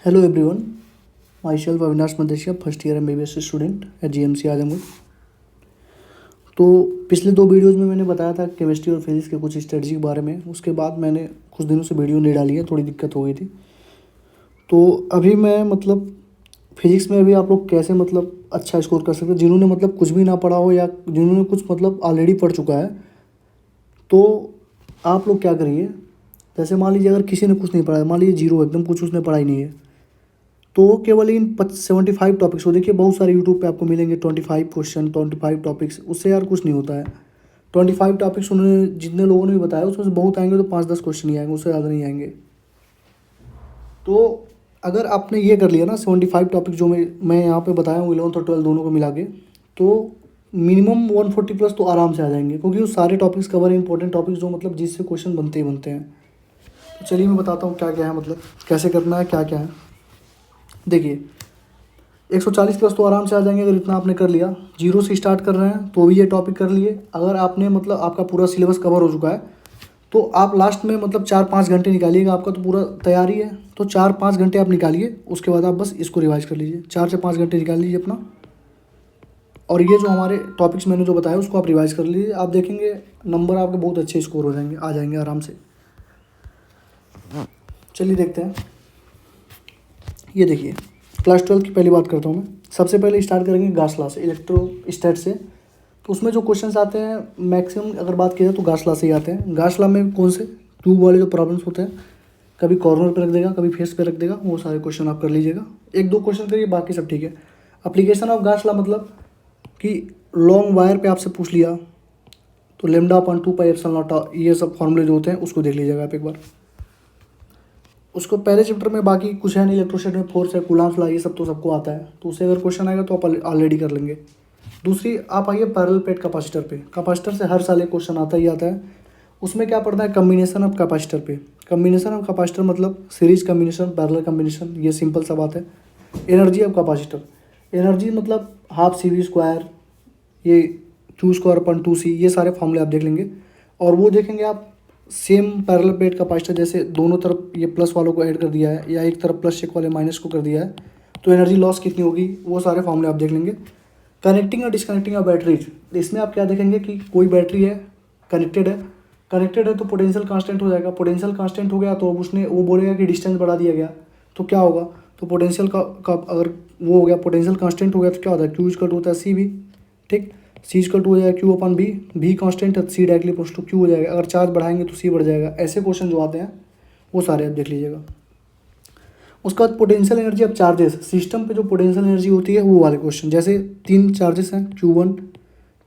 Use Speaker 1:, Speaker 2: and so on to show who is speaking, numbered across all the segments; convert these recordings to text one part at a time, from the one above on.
Speaker 1: Hello everyone, myself Avinash Madhesha, first year MBBS student at GMC Azamgarh. तो पिछले दो videos में मैंने बताया था केमिस्ट्री और फिजिक्स के कुछ स्ट्रेटजी के बारे में। उसके बाद मैंने कुछ दिनों से वीडियो नहीं डाली है, थोड़ी दिक्कत हो गई थी। तो अभी मैं फिजिक्स में अभी आप लोग कैसे अच्छा स्कोर कर सकते हैं, जिन्होंने कुछ भी ना पढ़ा हो या जिन्होंने कुछ ऑलरेडी पढ़ चुका है। तो आप लोग क्या करिए, जैसे मान लीजिए अगर किसी ने कुछ नहीं पढ़ा है, मान लीजिए जीरो एकदम, कुछ उसने पढ़ा ही नहीं है, तो केवल इन 75 टॉपिक्स को देखिए। बहुत सारे यूट्यूब पे आपको मिलेंगे 25 क्वेश्चन, 25 टॉपिक्स। उससे यार कुछ नहीं होता है। 25 टॉपिक्स उन्होंने जितने लोगों ने भी बताया उसमें से बहुत आएंगे तो 5-10 क्वेश्चन ही आएंगे, उससे ज़्यादा नहीं आएंगे। तो अगर आपने ये कर लिया ना 75 टॉपिक जो मैं यहाँ पे बताया हूँ 11th और 12th दोनों को मिला के, तो मिनिमम 140 प्लस तो आराम से आ जाएंगे, क्योंकि वो सारे टॉपिक्स कवर इंपॉर्टेंट टॉपिक्स जो जिससे क्वेश्चन बनते ही बनते हैं। तो चलिए मैं बताता हूँ क्या क्या है, कैसे करना है, क्या क्या है। देखिए 140 प्लस तो आराम से आ जाएंगे अगर इतना आपने कर लिया। जीरो से स्टार्ट कर रहे हैं तो भी ये टॉपिक कर लिए। अगर आपने आपका पूरा सिलेबस कवर हो चुका है तो आप लास्ट में 4-5 घंटे निकालिएगा। आपका तो पूरा तैयारी है तो 4-5 घंटे आप निकालिए। उसके बाद आप बस इसको रिवाइज कर लीजिए। 4 से 5 घंटे निकाल लीजिए अपना, और ये जो हमारे टॉपिक्स मैंने जो बताया उसको आप रिवाइज कर लीजिए। आप देखेंगे नंबर आपके बहुत अच्छे स्कोर हो जाएंगे, आ जाएंगे आराम से। चलिए देखते हैं। ये देखिए क्लास 12 की पहली बात करता हूँ मैं। सबसे पहले स्टार्ट करेंगे गास लॉ से, इलेक्ट्रोस्टैट से। तो उसमें जो क्वेश्चंस आते हैं मैक्सिमम अगर बात की जाए तो गास लॉ से ही आते हैं। गास लॉ में कौन से ट्यूब वाले जो प्रॉब्लम्स होते हैं, कभी कॉर्नर पे रख देगा, कभी फेस पे रख देगा, वो सारे क्वेश्चन आप कर लीजिएगा। 1-2 क्वेश्चन करिए, बाकी सब ठीक है। अप्लीकेशन ऑफ गास लॉ कि लॉन्ग वायर पे आपसे पूछ लिया तो λ/2πε0 ये सब फॉर्मूले जो होते हैं उसको देख लीजिएगा आप एक बार। उसको पहले चैप्टर में बाकी कुछ है नहीं, इलेक्ट्रोस्टैट में फोर्स है, कूलम्ब्स लॉ, ये सब तो सबको आता है, तो उससे अगर क्वेश्चन आएगा तो आप ऑलरेडी कर लेंगे। दूसरी आप आइए पैरेलल प्लेट कैपेसिटर पे। कैपेसिटर से हर साल एक क्वेश्चन आता ही आता है। उसमें क्या पढ़ना है, कम्बिनेशन ऑफ कैपेसिटर पे। Combination of capacitor series combination, parallel combination, ये सिंपल सा बात है। Energy of capacitor, energy half CV², ये Q²/2C, ये सारे फॉर्मूले आप देख लेंगे। और वो देखेंगे आप सेम पैरेलल प्लेट कैपेसिटर, जैसे दोनों तरफ ये प्लस वालों को ऐड कर दिया है या एक तरफ प्लस चेक वाले माइनस को कर दिया है तो एनर्जी लॉस कितनी होगी, वो सारे फॉर्मूले आप देख लेंगे। कनेक्टिंग और डिसकनेक्टिंग ऑफ बैटरीज, इसमें आप क्या देखेंगे कि कोई बैटरी है, कनेक्टेड है तो पोटेंशियल कांस्टेंट हो जाएगा। पोटेंशियल कांस्टेंट हो गया तो वो बोलेगा कि डिस्टेंस बढ़ा दिया गया, तो क्या होगा, तो पोटेंशियल का अगर वो हो गया, पोटेंशियल कांस्टेंट हो गया तो क्या होता है, Q होता है CV, ठीक। C हो जाएगा Q/V, V कांस्टेंट है, C directly post to Q हो जाएगा। अगर चार्ज बढ़ाएंगे तो C बढ़ जाएगा। ऐसे क्वेश्चन जो आते हैं वो सारे आप देख लीजिएगा। उसके बाद potential energy of charges, system पे जो पोटेंशियल एनर्जी होती है वो वाले क्वेश्चन, जैसे 3 चार्जेस हैं Q1,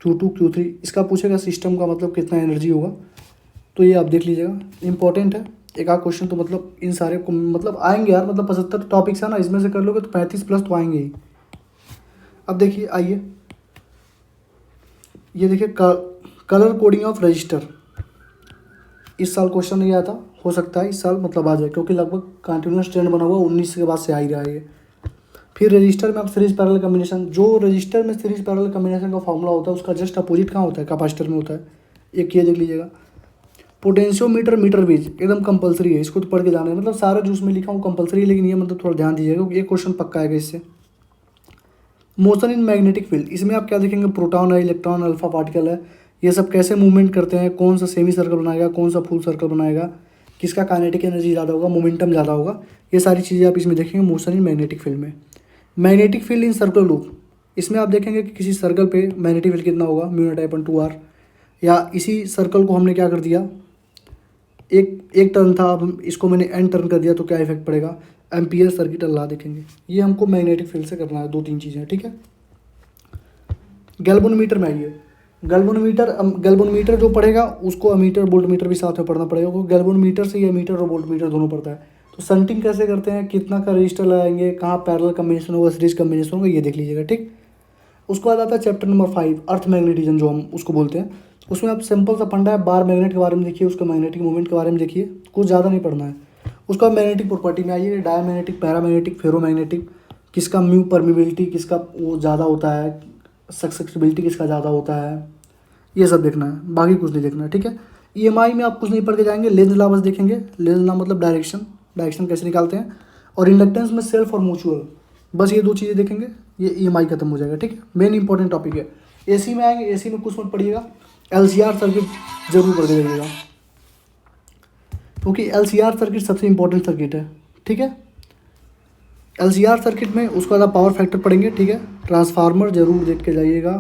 Speaker 1: Q2, Q3, इसका पूछेगा सिस्टम का कितना एनर्जी होगा, तो ये आप देख लीजिएगा, इंपॉर्टेंट है। एक आध क्वेश्चन तो इन सारे को आएंगे यार। 75 टॉपिक्स है ना, इसमें से कर लोगे तो 35 प्लस तो आएंगे ही। अब देखिए आइए, ये देखिए कलर कोडिंग ऑफ रजिस्टर। इस साल क्वेश्चन नहीं आया था, हो सकता है इस साल आ जाए, क्योंकि लगभग कंटिन्यूस ट्रेंड बना हुआ 19 के बाद से आ ही रहा है ये। फिर रजिस्टर में आप सीरीज पैरेलल कम्बिनेशन, जो रजिस्टर में सीरीज पैरेलल कम्बिनेशन का फॉर्मूला होता है उसका जस्ट अपोजिट कहाँ होता है, कैपेसिटर में होता है। एक ये देख लीजिएगा। पोटेंशियोमीटर मीटर बीज एकदम कंपलसरी है, इसको तो पढ़ के जाना है। सारा जो उसमें लिखा हूँ कंपलसरी है, लेकिन ये थोड़ा ध्यान दीजिएगा क्योंकि ये क्वेश्चन पक्का आएगा इससे। मोशन इन मैग्नेटिक फील्ड, इसमें आप क्या देखेंगे, प्रोटॉन है, इलेक्ट्रॉन, अल्फा पार्टिकल है, ये सब कैसे मूवमेंट करते हैं, कौन सा सेमी सर्कल बनाएगा, कौन सा फुल सर्कल बनाएगा, किसका काइनेटिक एनर्जी ज़्यादा होगा, मोमेंटम ज़्यादा होगा, ये सारी चीज़ें आप इसमें देखेंगे मोशन इन मैग्नेटिक फील्ड में। Magnetic field in circular loop, इसमें आप देखेंगे कि किसी सर्कल पे मैग्नेटिक फील्ड कितना होगा, μ0/2r, या इसी सर्कल को हमने क्या कर दिया, एक टर्न था, अब इसको मैंने n टर्न कर दिया तो क्या इफेक्ट पड़ेगा, एम्पियर सर्किट लॉ देखेंगे। ये हमको मैग्नेटिक फील्ड से करना है, 2-3 चीज़ें, ठीक है। गैल्वेनोमीटर में आइए। गैल्वेनोमीटर जो पढ़ेगा उसको अमीटर वोल्टमीटर भी साथ में पढ़ना पड़ेगा, क्योंकि गैल्वेनोमीटर से ये मीटर और वोल्टमीटर दोनों पड़ता है। तो संटिंग कैसे करते हैं, कितना का रजिस्टर लगाएंगे, कहाँ पैरेलल कम्बिनेशन होगा, सीरीज कम्बिनेशन होगा, ये देख लीजिएगा, ठीक। उसके बाद आता है चैप्टर नंबर 5, अर्थ मैग्नेटिज्म जो हम उसको बोलते हैं। उसमें आप सिंपल सा फंडा है, बार मैग्नेट के बारे में देखिए, उसका मैग्नेटिक मूवमेंट के बारे में देखिए, कुछ ज़्यादा नहीं पढ़ना है। उसका मैग्नेटिक प्रॉपर्टी में आइए, डायमैग्नेटिक, पैरामैग्नेटिक, फेरोमैग्नेटिक, किसका म्यू परमिबिलिटी किसका वो ज़्यादा होता है, सक्सेसिबिलिटी किसका ज़्यादा होता है, ये सब देखना है, बाकी कुछ नहीं देखना है, ठीक है। EMI में आप कुछ नहीं पढ़ के जाएंगे, लेंस लॉ बस देखेंगे। लेंस लॉ डायरेक्शन कैसे निकालते हैं। और इंडक्टेंस में सेल्फ और म्यूचुअल, बस ये दो चीज़ें देखेंगे, ये EMI खत्म हो जाएगा। ठीक है, मेन इंपॉर्टेंट टॉपिक है। AC में आएंगे, AC में कुछ मत पढ़िएगा, LCR सर्किट जरूर पढ़ के जाइएगा, क्योंकि LCR सर्किट सबसे इंपॉर्टेंट सर्किट है। ठीक है, LCR सर्किट में उसका बाद पावर फैक्टर पढ़ेंगे। ठीक है, ट्रांसफार्मर जरूर देख के जाइएगा,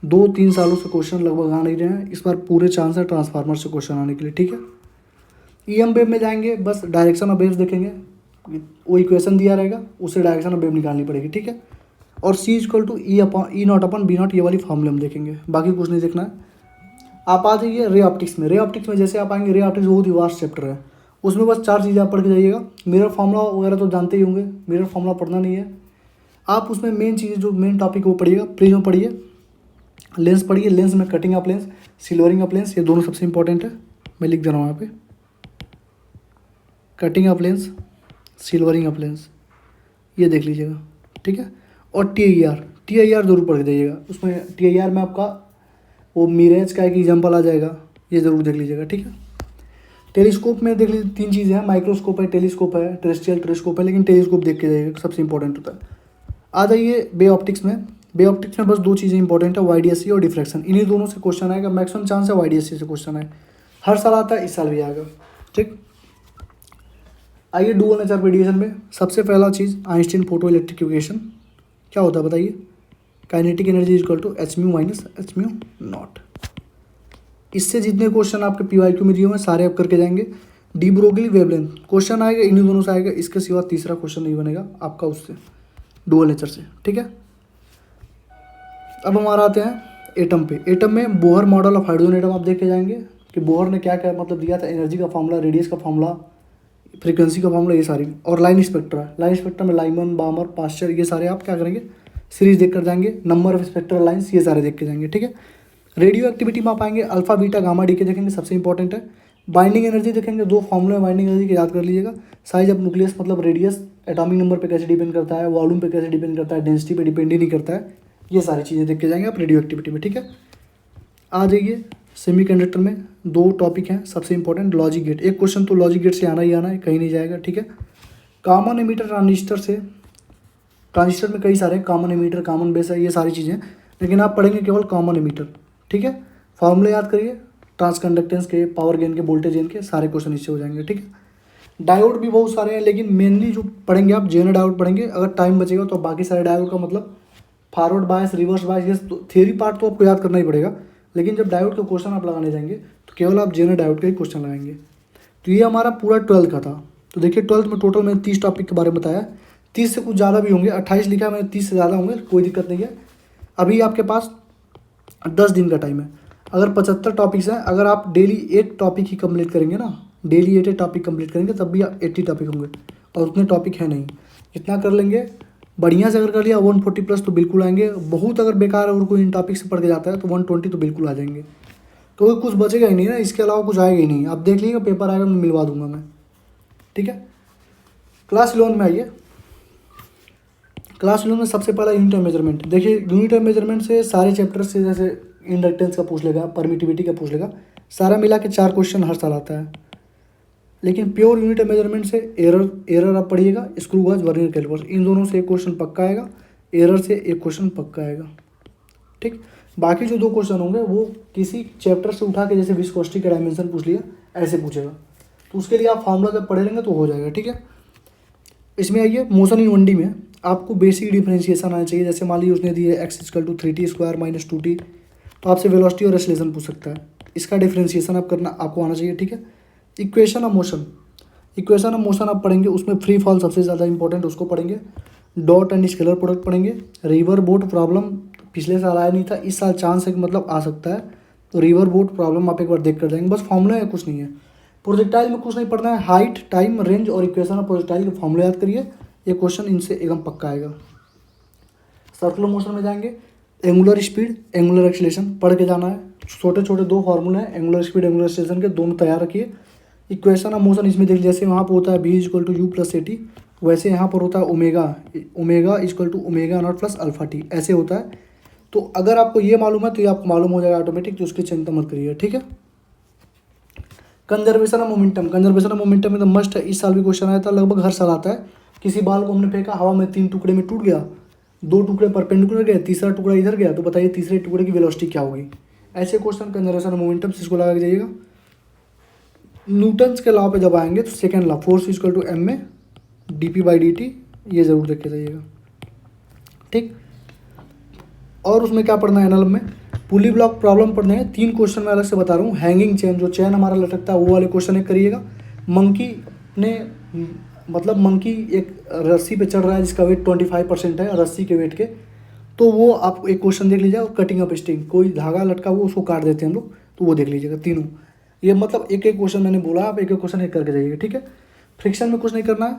Speaker 1: 2-3 सालों से क्वेश्चन लगभग आ नहीं रहे हैं, इस बार पूरे चांस है ट्रांसफार्मर से क्वेश्चन आने के लिए। ठीक है, EM वेव में जाएंगे, बस डायरेक्शन ऑफ वेव्स देखेंगे, वो इक्वेशन दिया रहेगा, उससे डायरेक्शन ऑफ वेव निकालनी पड़ेगी। ठीक है, और C=E0/B0, ये वाली फॉर्मूले हम देखेंगे, बाकी कुछ नहीं देखना है। आप आ जाइए रे ऑप्टिक्स में। रे ऑप्टिक्स में जैसे आप आएंगे, रे ऑप्टिक्स बहुत ही वास्ट चैप्टर है, उसमें बस 4 चीज़ें आप पढ़ के जाइएगा। मिरर फार्मूला वगैरह तो जानते ही होंगे, मिरर फार्मूला पढ़ना नहीं है आप, उसमें मेन चीज़ें जो मेन टॉपिक वो पढ़िएगा। प्रिज्म पढ़िए, लेंस पढ़िए, लेंस में cutting of lens, silvering of lens, ये दोनों सबसे इंपॉर्टेंट है, मैं लिख दे रहा हूँ यहाँ पे, cutting of lens, silvering of lens, ये देख लीजिएगा। ठीक है, और TIR जरूर पढ़ के जाइएगा, उसमें TIR में आपका वो मिरेज का एक एग्जाम्पल आ जाएगा, ये ज़रूर देख लीजिएगा। ठीक है, टेलीस्कोप में देख लीजिए 3 चीज़ें हैं, माइक्रोस्कोप है, टेलीस्कोप है, टेरेस्ट्रियल टेलीस्कोप है, लेकिन टेलीस्कोप देख के जाइएगा, सबसे इंपॉर्टेंट होता है। आ जाइए बे ऑप्टिक्स में। बे ऑप्टिक्स में बस 2 चीज़ें इंपॉर्टेंट है, YDSC और डिफ्रैक्शन, इन्हीं दोनों से क्वेश्चन आएगा, मैक्सिमम चांस है YDSC से क्वेश्चन आए, हर साल आता है, इस साल भी आएगा। ठीक, आइए डुअल नेचर रेडिएशन में। सबसे पहला चीज़ आइंस्टीन फोटो इलेक्ट्रिक इक्वेशन क्या होता है बताइए, kinetic energy equal to hν - hν0। इससे जितने क्वेश्चन आपके PYQ में दिए हुए हैं सारे आप करके जाएंगे। डी ब्रोगली वेवलेंथ क्वेश्चन आएगा, इन्हीं दोनों से आएगा, इसके सिवा तीसरा क्वेश्चन नहीं बनेगा आपका उससे, डुअल नेचर से। ठीक है, अब हमारा आते हैं एटम पे। एटम में Bohr model of hydrogen atom आप देख के जाएंगे कि बोहर ने क्या क्या मतलब दिया था, एनर्जी का फॉर्मूला, रेडियस का फॉर्मूला, फ्रीक्वेंसी का फॉर्मूला, ये सारी, और लाइन स्पेक्ट्रा है। लाइन स्पेक्ट्रा में लाइमन, बामर, पास्चर, ये सारे आप क्या करेंगे, सीरीज देख कर जाएंगे, नंबर ऑफ स्पेक्ट्रल लाइन्स, ये सारे देख के जाएंगे। ठीक है, रेडियो एक्टिविटी में आप आएंगे, अल्फा, बीटा, गामा, डी के देखेंगे, सबसे इंपॉर्टेंट है। बाइंडिंग एनर्जी देखेंगे, 2 फॉर्मूले बाइंडिंग एनर्जी के याद कर लीजिएगा। साइज ऑफ न्यूक्लियस मतलब रेडियस, एटॉमिक नंबर पे कैसे डिपेंड करता है, वॉल्यूम पे कैसे डिपेंड करता है, डेंसिटी पे डिपेंड ही नहीं करता है, ये सारी चीज़ें देख के जाएंगे आप रेडियो एक्टिविटी में। ठीक है, आ जाइए सेमीकंडक्टर में 2 टॉपिक हैं सबसे इंपॉर्टेंट, लॉजिक गेट, एक क्वेश्चन तो लॉजिक गेट से आना ही आना है, कहीं नहीं जाएगा। ठीक है, कॉमन एमीटर ट्रांजिस्टर से, ट्रांजिस्टर में कई सारे कॉमन एमीटर, कॉमन बेस है, ये सारी चीज़ें, लेकिन आप पढ़ेंगे केवल कॉमन एमीटर। ठीक है, फॉर्मूले याद करिए, ट्रांसकंडक्टेंस के, पावर गेन के, वोल्टेज गेन के, सारे क्वेश्चन इससे हो जाएंगे। ठीक है, डायोड भी बहुत सारे हैं, लेकिन मेनली जो पढ़ेंगे आप जेनर डायोड पढ़ेंगे, अगर टाइम बचेगा तो बाकी सारे डायोड का मतलब फॉरवर्ड बायस, रिवर्स बायस, ये थियरी पार्ट तो आपको याद करना ही पड़ेगा, लेकिन जब डायोड के क्वेश्चन आप लगाने जाएंगे तो केवल आप जेनर डायोड के ही क्वेश्चन लगाएंगे। तो ये हमारा पूरा 12th का था। तो देखिए 12th में टोटल मैंने 30 टॉपिक के बारे में बताया, 30 से कुछ ज़्यादा भी होंगे, 28 लिखा है मैंने, 30 से ज़्यादा होंगे, कोई दिक्कत नहीं है। अभी आपके पास 10 दिन का टाइम है, अगर 75 टॉपिक्स हैं, अगर आप डेली 8 टॉपिक ही कंप्लीट करेंगे ना, डेली 8 टॉपिक कंप्लीट करेंगे तब भी 80 टॉपिक होंगे, और उतने टॉपिक है नहीं, इतना कर लेंगे बढ़िया से। अगर कर लिया 140+ तो बिल्कुल आएंगे, बहुत अगर बेकार और कोई इन टॉपिक से पढ़ के जाता है तो 120 तो बिल्कुल आ जाएंगे, तो कुछ बचेगा ही नहीं ना, इसके अलावा कुछ आएगा ही नहीं। आप देख लीजिएगा, पेपर आएगा मैं मिलवा दूंगा मैं। ठीक है, क्लास 11 में आइए। क्लास 11 में सबसे पहला यूनिट ऑफ मेजरमेंट। देखिए यूनिट ऑफ मेजरमेंट से सारे चैप्टर से, जैसे इंडक्टेंस का पूछ लेगा, परमिटिविटी का पूछ लेगा, सारा मिला के 4 क्वेश्चन हर साल आता है। लेकिन प्योर यूनिट ऑफ मेजरमेंट से एरर आप पढ़िएगा, स्क्रू गॉज, वर्नियर कैलिपर्स, इन दोनों से एक क्वेश्चन पक्का आएगा, एरर से एक क्वेश्चन पक्का आएगा। ठीक, बाकी जो 2 क्वेश्चन होंगे वो किसी चैप्टर से उठा के, जैसे विस्कोसिटी का डायमेंशन पूछ लिया, ऐसे पूछेगा, तो उसके लिए आप फार्मूला जब पढ़े रहेंगे तो हो जाएगा। ठीक है, इसमें आइए मोशन इन 1D में आपको बेसिक डिफरेंशिएशन आना चाहिए। जैसे मान लीजिए उसने दिए x = 3t² - 2t, तो आपसे वेलोसिटी और एक्सेलरेशन पूछ सकता है, इसका डिफरेंशिएशन आप करना आपको आना चाहिए। ठीक है, equation of motion, equation of motion आप पढ़ेंगे, उसमें फ्री फॉल सबसे ज़्यादा इंपॉर्टेंट, उसको पढ़ेंगे। डॉट एंड स्केलर प्रोडक्ट पढ़ेंगे। रिवर बोट प्रॉब्लम पिछले साल आया नहीं था, इस साल चांस है कि मतलब आ सकता है, तो रिवर बोट प्रॉब्लम आप एक बार देख कर जाएंगे, बस फॉर्मूला है, कुछ नहीं है। प्रोजेक्टाइल में कुछ नहीं पढ़ना है, हाइट, टाइम, रेंज और इक्वेशन ऑफ प्रोजेक्टाइल के फॉर्मूले याद करिए, ये क्वेश्चन इनसे एकदम पक्का आएगा। सर्कुलर मोशन में जाएंगे, एंगुलर स्पीड, एंगुलर एक्सीलरेशन पढ़ के जाना है, छोटे छोटे 2 फार्मूले हैं, एंगुलर स्पीड, एंगुलर एक्सीलरेशन के, दोनों तैयार रखिए। इक्वेशन ऑफ मोशन इसमें देख, जैसे वहाँ पर होता है v = u + at, वैसे यहाँ पर होता है ओमेगा = ω0 + α/t, ऐसे होता है। तो अगर आपको ये मालूम है तो ये आपको मालूम हो जाएगा ऑटोमेटिक, तो उसकी चिंता मत करिए। ठीक है, conservation of momentum, conservation of momentum में तो मस्ट है, इस साल भी क्वेश्चन आया था, लगभग हर साल आता है। किसी बाल को हमने फेंका, हवा में 3 टुकड़े में टूट गया, 2 टुकड़े परपेंडिकुलर गए, तीसरा टुकड़ा इधर गया, तो बताइए तीसरे टुकड़े की वेलोसिटी क्या होगी। ऐसे क्वेश्चन कंजर्वेशन ऑफ मोमेंटम, इसको लगा के जाइएगा। न्यूटन्स के लॉ पे जब आएंगे तो second law, force equal to m में dp/dt, ये जरूर देख के जाइएगा, ठीक। और उसमें क्या पढ़ना है एनालॉग में, पुली ब्लॉक प्रॉब्लम पढ़ने हैं। 3 क्वेश्चन मैं अलग से बता रहा हूँ। हैंगिंग चेन, जो चेन हमारा लटकता है वो वाले क्वेश्चन एक करिएगा। मंकी ने मतलब मंकी एक रस्सी पे चढ़ रहा है जिसका वेट 25% है रस्सी के वेट के, तो वो आप एक क्वेश्चन देख लीजिएगा। कटिंग अप स्ट्रिंग, कोई धागा लटका हुआ उसको काट देते हैं हम लोग, तो वो देख लीजिएगा तीनों। ये मतलब एक एक क्वेश्चन मैंने बोला, आप एक एक क्वेश्चन एक करके जाइएगा, ठीक है। फ्रिक्शन में कुछ नहीं करना है,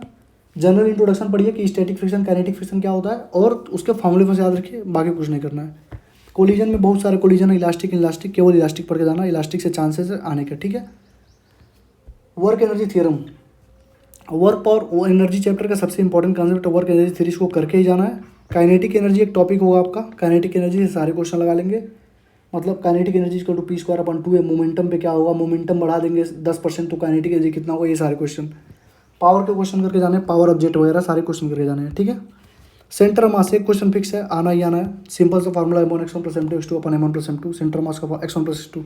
Speaker 1: जनरल इंट्रोडक्शन पढ़िए कि स्टैटिक फ्रिक्शन काइनेटिक फ्रिक्शन क्या होता है, और उसके फॉर्मूले बस याद रखिए, बाकी कुछ नहीं करना है। कोलिजन में बहुत सारे कोलिजन है, इलास्टिक इलास्टिक, केवल इलास्टिक पढ़ के जाना, इलास्टिक से चांसेस है आने के, ठीक है। वर्क एनर्जी थ्योरम, वर्क और एनर्जी चैप्टर का सबसे important concept work energy theory, को करके ही जाना है। काइनेटिक एनर्जी एक टॉपिक होगा आपका, काइनेटिक एनर्जी से सारे क्वेश्चन लगा लेंगे। मतलब kinetic energy equal to p²/2 है। मोमेंटम पे क्या होगा, मोमेंटम बढ़ा देंगे 10% तो काइनेटिक एनर्जी कितना होगा, ये सारे क्वेश्चन। पावर के क्वेश्चन करके जाने हैं, पावर ऑब्जेक्ट वगैरह सारे क्वेश्चन करके जाने हैं, ठीक है। सेंटर मास, एक क्वेश्चन फिक्स है, आना ही आना है। सिंपल सा formula m1 x1 + m2 x2 / m1 + m2, centre mass का x1 + x2,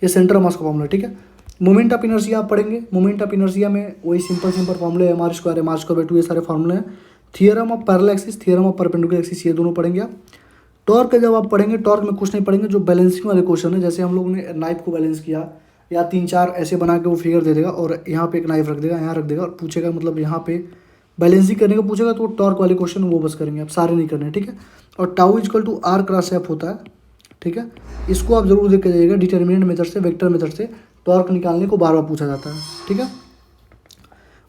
Speaker 1: ये सेंटर मास का फार्मूला, ठीक है। मोमेंट ऑफ इनर्शिया आप पढ़ेंगे। मोमेंट ऑफ इनर्शिया में वही सिंपल फार्मूले, m² ये सारे फार्मूले हैं। Theorem of parallel axis, theorem of perpendicular axis, ये दोनों पढ़ेंगे आप। टॉर्क जब आप पढ़ेंगे, टॉर्क में कुछ नहीं पढ़ेंगे, जो बैलेंसिंग वाले क्वेश्चन है, जैसे हम लोगों ने नाइफ को बैलेंस किया, या 3-4 ऐसे बना के वो फिगर दे देगा और यहाँ पे एक नाइफ रख देगा, यहाँ रख देगा और पूछेगा, मतलब यहाँ पे बैलेंसिंग करने को पूछेगा, तो टॉर्क वाले क्वेश्चन वो बस करेंगे आप, सारे नहीं करने, ठीक है। और tau equal to r cross f होता है, ठीक है। इसको आप जरूर देख के जाइएगा। डिटर्मिनेंट मेथड से, वेक्टर मेथड से टॉर्क निकालने को बार बार पूछा जाता है, ठीक है।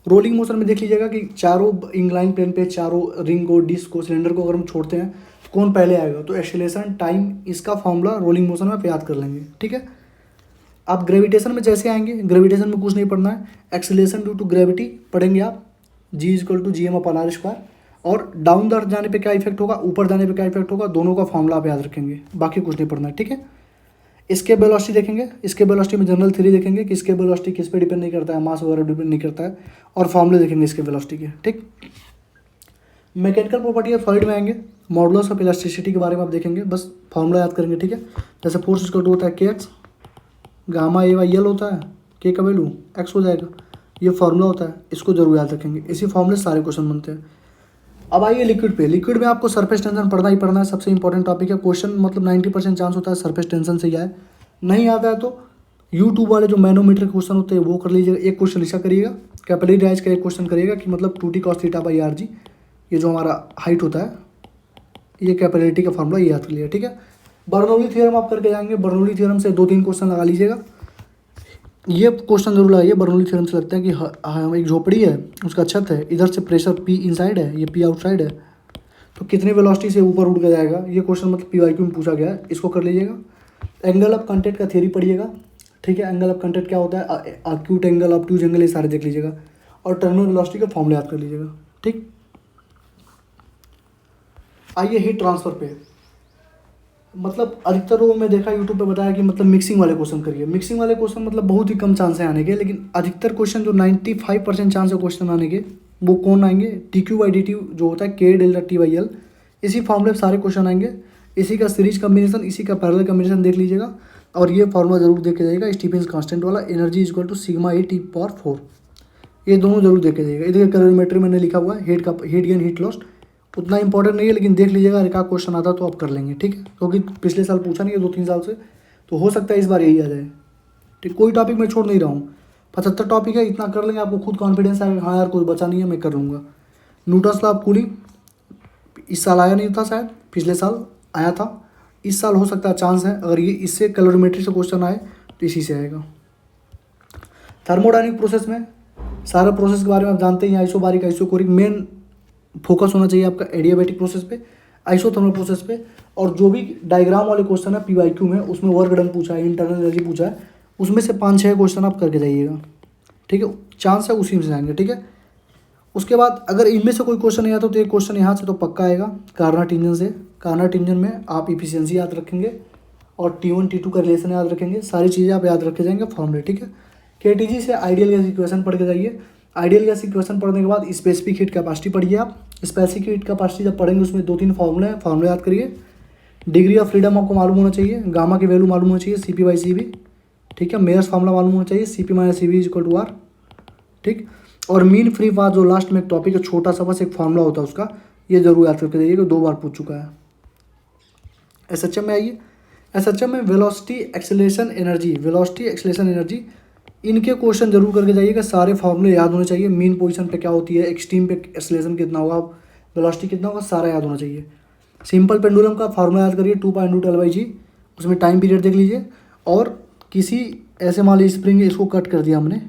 Speaker 1: रोलिंग मोशन में देख लीजिएगा कि चारों इंक्लाइन प्लेन पे चारों रिंग को, डिस्क को, सिलेंडर को अगर हम छोड़ते हैं तो कौन पहले आएगा, तो एक्सेलरेशन टाइम, इसका फॉर्मूला रोलिंग मोशन में आप याद कर लेंगे, ठीक है। आप ग्रेविटेशन में जैसे आएंगे, ग्रेविटेशन में कुछ नहीं पढ़ना है, एक्सेलरेशन ड्यू टू ग्रेविटी पढ़ेंगे आप, g = gm/r²। और डाउन द अर्थ जाने पे क्या इफेक्ट होगा, ऊपर जाने पे क्या इफेक्ट होगा, दोनों का फॉर्मूला आप याद रखेंगे, बाकी कुछ नहीं पढ़ना है, ठीक है। इसके वेलोसिटी देखेंगे, इसके वेलोसिटी में जनरल थ्योरी देखेंगे कि इसके वेलोसिटी किस पे डिपेंड नहीं करता है, मास वगैरह डिपेंड नहीं करता है, और फॉर्मूले देखेंगे इसके वेलोसिटी के, ठीक। मैकेनिकल प्रॉपर्टी ऑफ सॉलिड में आएंगे, मॉडुलस ऑफ इलास्टिसिटी के बारे में आप देखेंगे, बस फॉर्मूला याद करेंगे, ठीक है। जैसे फोर्स इक्वल टू होता है kx, गामा A/L होता है, k का वैल्यू x हो जाएगा, ये फॉर्मूला होता है, इसको जरूर याद रखेंगे। इसी फॉर्मूले सारे क्वेश्चन बनते हैं। अब आइए लिक्विड पे। लिक्विड में आपको सरफेस टेंशन पढ़ना ही पढ़ना है, सबसे इंपॉर्टेंट टॉपिक है। क्वेश्चन मतलब 90% चांस होता है सरफेस टेंशन से ही आए, नहीं आता है तो यूट्यूब वाले जो मैनोमीटर के क्वेश्चन होते हैं वो कर लीजिएगा। एक क्वेश्चन ऐसा करिएगा, कैपिलरी राइज का एक क्वेश्चन करिएगा कि मतलब 2t cos θ/rg, ये जो हमारा हाइट होता है, ये कैपिलरिटी का फॉर्मूला, ये याद कर लिया, ठीक है। बर्नौली थ्योरम आप करके जाएंगे, बर्नौली थ्योरम से 2-3 क्वेश्चन लगा लीजिएगा। ये क्वेश्चन जरूर लगाइए, बर्नौली थ्योरम से लगता है कि एक झोपड़ी है, उसका छत है, इधर से प्रेशर P इनसाइड है, ये P आउटसाइड है, तो कितने वेलोसिटी से ऊपर उड़ के जाएगा, ये क्वेश्चन मतलब PYQ में पूछा गया है, इसको कर लीजिएगा। एंगल ऑफ कंटेंट का थ्योरी पढ़िएगा, ठीक है। एंगल ऑफ कंटेंट क्या होता है, एक्यूट एंगल, ऑब्ट्यूज एंगल, ये सारे देख लीजिएगा। और टर्मिनल वेलोसिटी का फॉर्मूला याद कर लीजिएगा, ठीक। आइए हीट ट्रांसफर पे, मतलब अधिकतर लोगों में देखा यूट्यूब पे बताया कि मतलब मिक्सिंग वाले क्वेश्चन करिए। मिक्सिंग वाले क्वेश्चन मतलब बहुत ही कम चांस है आने के, लेकिन अधिकतर क्वेश्चन जो 95% चांस है क्वेश्चन आने के, वो कौन आएंगे, dq/dt जो होता है k∆t/L, इसी फॉर्मूले सारे क्वेश्चन आएंगे। इसी का सीरीज कम्बिनेशन, इसी का पैरेलल कम्बिनेशन देख लीजिएगा, और ये फॉर्मूला जरूर देख के जाइएगा, स्टीफेंस कांस्टेंट वाला, एनर्जी इक्वल टू σ/e⁴, ये दोनों जरूर देख के जाइएगा। इधर कैलोरीमेट्री मैंने लिखा हुआ है, हीट गेन हीट लॉस्ट, उतना इंपॉर्टेंट नहीं है, लेकिन देख लीजिएगा, एक क्वेश्चन आता तो आप कर लेंगे, ठीक है। क्योंकि पिछले साल पूछा नहीं है 2-3 साल से, तो हो सकता है इस बार यही आ जाए, ठीक। कोई टॉपिक मैं छोड़ नहीं रहा हूँ, 75 टॉपिक है, इतना कर लेंगे, आपको खुद कॉन्फिडेंस आएगा, हाँ यार कुछ बचा नहीं है, मैं कर लूँगा। न्यूटन्स लॉ ऑफ कूलिंग इस साल आया नहीं था, शायद पिछले साल आया था, इस साल हो सकता है, चांस है, अगर ये इससे कैलोरीमेट्री से क्वेश्चन आए तो इसी से आएगा। थर्मोडायनिक प्रोसेस में सारा प्रोसेस के बारे में आप जानते हैं, आइसोबारिक, आइसोकोरिक, मेन फोकस होना चाहिए आपका एडियाबैटिक प्रोसेस पे, आइसोथर्मल प्रोसेस पे, और जो भी डायग्राम वाले क्वेश्चन है PYQ में, उसमें वर्क डन पूछा है, इंटरनल एनर्जी पूछा है, उसमें से 5-6 क्वेश्चन आप करके जाइएगा, ठीक है। चांस है उसी में से आएंगे, ठीक है। उसके बाद अगर इनमें से कोई क्वेश्चन नहीं आता तो एक क्वेश्चन यहाँ से तो पक्का आएगा, कार्नाट इंजन से। कार्नाट इंजन में आप इफिशियंसी याद रखेंगे और T1 T2 का रिलेशन याद रखेंगे, सारी चीज़ें आप याद रखे जाएंगे फॉर्मूले, ठीक है। KTG से आइडियल गैस इक्वेशन पढ़ के जाइए। आइडियल गैस की क्वेश्चन पढ़ने के बाद स्पेसिफिक हीट कैपेसिटी पढ़िए आप। स्पेसिफिक हीट कैपेसिटी जब पढ़ेंगे उसमें 2-3 फॉर्मूले हैं, फॉर्मूले याद करिए। डिग्री ऑफ फ्रीडम आपको मालूम होना चाहिए, गामा की वैल्यू मालूम होना चाहिए, CP/CV, ठीक है। मेयर्स फार्मूला मालूम होना चाहिए, CP-CV = R, ठीक। और मीन फ्री पाथ जो लास्ट में एक टॉपिक है, छोटा सा बस एक फार्मूला होता है उसका, ये जरूर याद करके जाइए कि 2 बार पूछ चुका है। SHM में आइए। SHM में velocity, acceleration, energy, velocity, acceleration, energy, इनके क्वेश्चन जरूर करके जाइएगा। सारे फॉर्मूले याद होने चाहिए। मीन पोजीशन पे क्या होती है, एक्सट्रीम पे एक्सेलरेशन कितना होगा, वेलोसिटी कितना होगा, सारा याद होना चाहिए। सिंपल पेंडुलम का फॉर्मूला याद करिए 2.2L/g, उसमें टाइम पीरियड देख लीजिए। और किसी ऐसे मान लीजिए स्प्रिंग, इसको कट कर दिया हमने,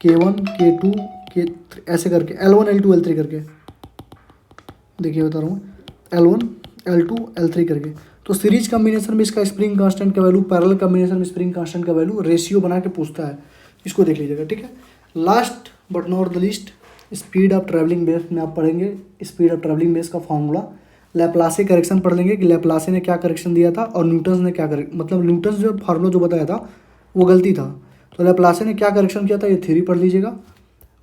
Speaker 1: K1 K2 K3 ऐसे करके, L1 L2 L3 करके, देखिए बता रहा हूँ, L1 L2 L3 करके। तो सीरीज कॉम्बिनेशन में इसका स्प्रिंग कांस्टेंट का वैल्यू, पैरेलल कॉम्बिनेशन में स्प्रिंग कांस्टेंट का वैल्यू, रेशियो बना के पूछता है, इसको देख लीजिएगा, ठीक है। Last but not the least, speed of travelling base में आप पढ़ेंगे स्पीड ऑफ ट्रैवलिंग बेस का फॉर्मूला। लैप्लासे करेक्शन पढ़ लेंगे कि लैप्लासे ने क्या करेक्शन दिया था और न्यूटन्स ने क्या मतलब न्यूटन्स जो फार्मूला जो बताया था वो गलती था, तो लैप्लासे ने क्या करेक्शन किया था, ये थ्योरी पढ़ लीजिएगा।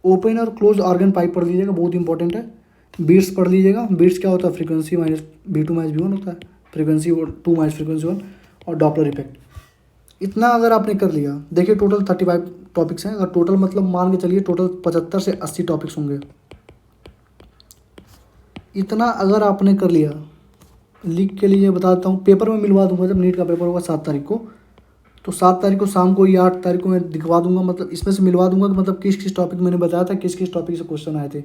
Speaker 1: ओपन और क्लोज ऑर्गन पाइप पढ़ लीजिएगा, बहुत इंपॉर्टेंट है। बीट्स पढ़ लीजिएगा। बीट्स क्या होता है, frequency minus V2 minus V1 होता है, फ्रीक्वेंसी 2 माइनस फ्रीक्वेंसी 1, और डॉपलर इफेक्ट। इतना अगर आपने कर लिया, देखिए टोटल 35 टॉपिक्स हैं। अगर टोटल मतलब मान के चलिए टोटल 75 से 80 टॉपिक्स होंगे। इतना अगर आपने कर लिया, लिख के लिए बताता हूँ, पेपर में मिलवा दूंगा जब नीट का पेपर होगा 7 तारीख को, तो 7 तारीख को शाम को या 8 तारीख को मैं दिखवा दूंगा, मतलब इसमें से मिलवा दूंगा कि मतलब किस किस टॉपिक मैंने बताया था, किस किस टॉपिक से क्वेश्चन आए थे।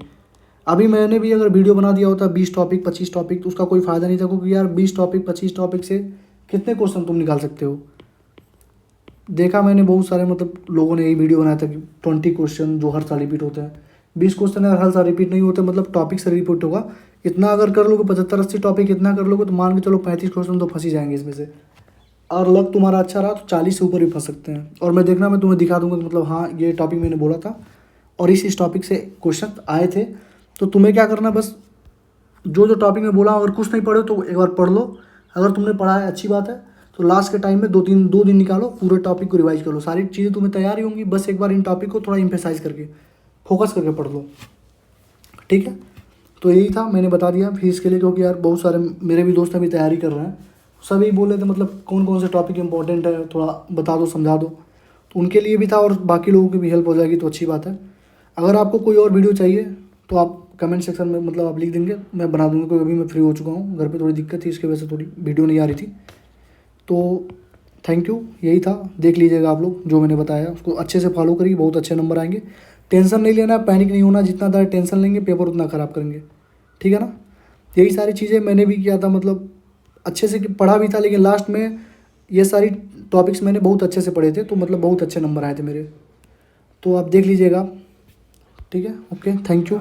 Speaker 1: अभी मैंने भी अगर वीडियो बना दिया होता 20 टॉपिक 25 टॉपिक, तो उसका कोई फ़ायदा नहीं था, क्योंकि यार 20 टॉपिक 25 टॉपिक से कितने क्वेश्चन तुम निकाल सकते हो। देखा मैंने बहुत सारे मतलब लोगों ने यही वीडियो बनाया था कि 20 क्वेश्चन जो हर साल रिपीट होते हैं, 20 क्वेश्चन अगर हर साल रिपीट नहीं होते, मतलब टॉपिक से रिपीट होगा। इतना अगर कर लोगे 75-80 टॉपिक इतना कर लोगे, तो मान के चलो 35 क्वेश्चन तो फंस ही जाएंगे इसमें से। और लक तुम्हारा अच्छा रहा तो 40 से ऊपर भी फंस सकते हैं। और मैं देखना, मैं तुम्हें दिखा दूंगा कि मतलब हाँ ये टॉपिक मैंने बोला था और इस टॉपिक से क्वेश्चन आए थे। तो तुम्हें क्या करना, बस जो जो टॉपिक में बोला, अगर कुछ नहीं पढ़े तो एक बार पढ़ लो। अगर तुमने पढ़ा है अच्छी बात है, तो लास्ट के टाइम में 2 दिन निकालो, पूरे टॉपिक को रिवाइज कर लो, सारी चीज़ें तुम्हें तैयार ही होंगी। बस एक बार इन टॉपिक को थोड़ा इम्फेसाइज करके, फोकस करके पढ़ लो, ठीक है। तो यही था, मैंने बता दिया फिर इसके लिए, क्योंकि यार बहुत सारे मेरे भी दोस्त अभी तैयारी कर रहे हैं, सभी बोल रहे थे मतलब कौन कौन से टॉपिक इंपॉर्टेंट है, थोड़ा बता दो, समझा दो, तो उनके लिए भी था और बाकी लोगों की भी हेल्प हो जाएगी, तो अच्छी बात है। अगर आपको कोई और वीडियो चाहिए तो आप कमेंट सेक्शन में मतलब आप लिख देंगे, मैं बना दूंगा, क्योंकि अभी मैं फ्री हो चुका हूँ, घर पे थोड़ी दिक्कत थी, इसकी वजह से थोड़ी वीडियो नहीं आ रही थी। तो थैंक यू, यही था। देख लीजिएगा आप लोग जो मैंने बताया, उसको अच्छे से फॉलो करिए, बहुत अच्छे नंबर आएंगे। टेंशन नहीं लेना, पैनिक नहीं होना, जितना ज़्यादा टेंशन लेंगे पेपर उतना ख़राब करेंगे, ठीक है ना। यही सारी चीज़ें मैंने भी किया था, मतलब अच्छे से पढ़ा भी था, लेकिन लास्ट में ये सारी टॉपिक्स मैंने बहुत अच्छे से पढ़े थे, तो मतलब बहुत अच्छे नंबर आए थे मेरे। तो आप देख लीजिएगा, ठीक है। Okay, thank you.